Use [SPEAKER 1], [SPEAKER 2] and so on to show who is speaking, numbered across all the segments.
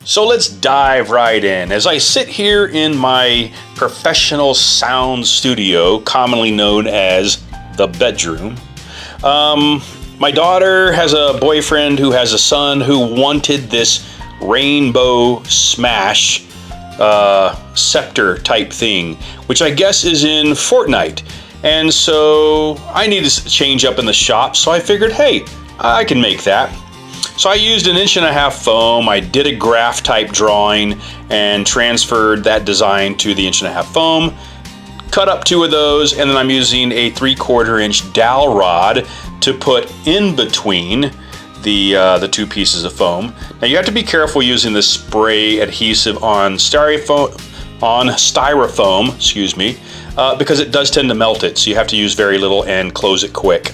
[SPEAKER 1] So let's dive right in. As I sit here in my professional sound studio, commonly known as the bedroom, my daughter has a boyfriend who has a son who wanted this rainbow smash scepter type thing, which I guess is in Fortnite. And so I need to change up in the shop, so I figured, hey, I can make that. So I used 1.5 inch foam. I did a graph type drawing and transferred that design to the 1.5 inch foam, cut up 2 of those, and then I'm using a 3/4 inch dowel rod to put in between the 2 pieces of foam. Now you have to be careful using this spray adhesive on styrofoam, excuse me, because it does tend to melt it. So you have to use very little and close it quick.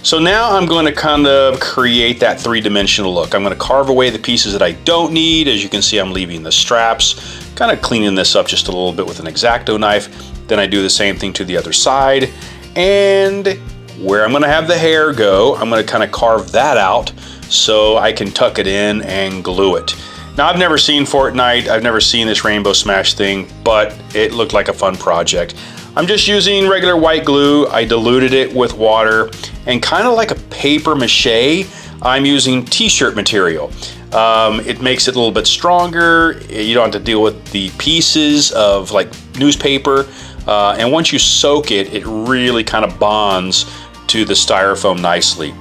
[SPEAKER 1] So now I'm going to kind of create that 3-dimensional look. I'm going to carve away the pieces that I don't need. As you can see, I'm leaving the straps, kind of cleaning this up just a little bit with an X-Acto knife. Then I do the same thing to the other side. And where I'm going to have the hair go, I'm going to kind of carve that out so I can tuck it in and glue it. Now, I've never seen Fortnite. I've never seen this rainbow smash thing, but it looked like a fun project. I'm just using regular white glue. I diluted it with water, and kind of like a paper mache, I'm using t-shirt material. It makes it a little bit stronger. You don't have to deal with the pieces of like newspaper. And once you soak it, it really kind of bonds to the styrofoam nicely.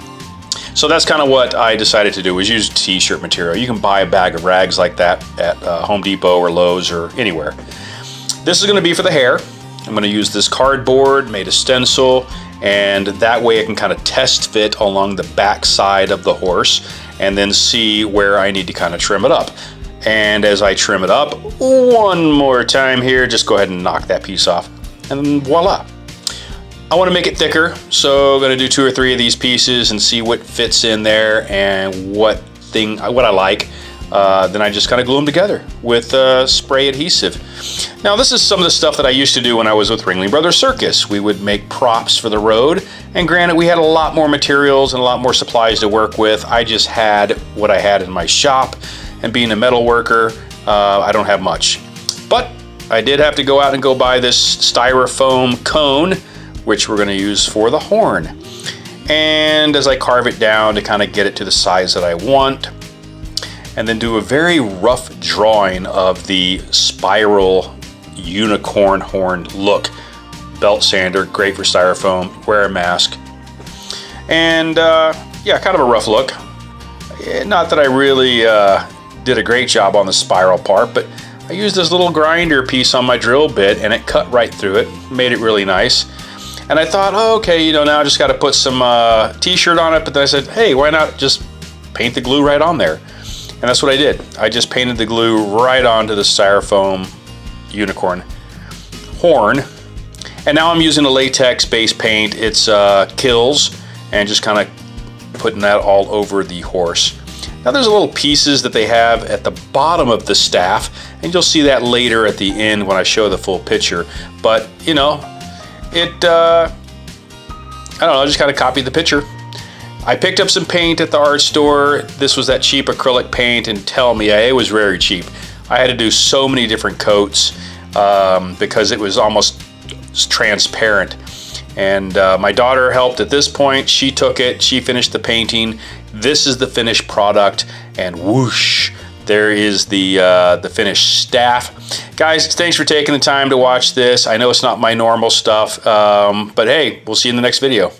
[SPEAKER 1] So that's kind of what I decided to do, is use t-shirt material. You can buy a bag of rags like that at Home Depot or Lowe's or anywhere. This is going to be for the hair. I'm going to use this cardboard, made a stencil, and that way I can kind of test fit along the back side of the horse and then see where I need to kind of trim it up. And as I trim it up one more time here, just go ahead and knock that piece off, and voila. I want to make it thicker, so I'm going to do 2 or 3 of these pieces and see what fits in there and what I like. Then I just kind of glue them together with spray adhesive. Now, this is some of the stuff that I used to do when I was with Ringling Brothers Circus. We would make props for the road, and granted, we had a lot more materials and a lot more supplies to work with. I just had what I had in my shop, and being a metal worker, I don't have much. But I did have to go out and go buy this styrofoam cone, which we're going to use for the horn. And as I carve it down to kind of get it to the size that I want, and then do a very rough drawing of the spiral unicorn horn look. Belt sander, great for styrofoam, wear a mask. And yeah, kind of a rough look. Not that I really did a great job on the spiral part, but I used this little grinder piece on my drill bit and it cut right through it, made it really nice. And I thought, oh, okay, you know, now I just got to put some t-shirt on it. But then I said, hey, why not just paint the glue right on there? And that's what I did. I just painted the glue right onto the styrofoam unicorn horn. And now I'm using a latex base paint. It's Kills, and just kind of putting that all over the horse. Now there's little pieces that they have at the bottom of the staff, and you'll see that later at the end when I show the full picture. But, you know, I don't know, I just kind of copied the picture. I picked up some paint at the art store. This was that cheap acrylic paint, and tell me, it was very cheap. I had to do so many different coats because it was almost transparent. And my daughter helped at this point. She took it, she finished the painting. This is the finished product, and whoosh, there is the finished staff. Guys, thanks for taking the time to watch this. I know it's not my normal stuff, but hey, we'll see you in the next video.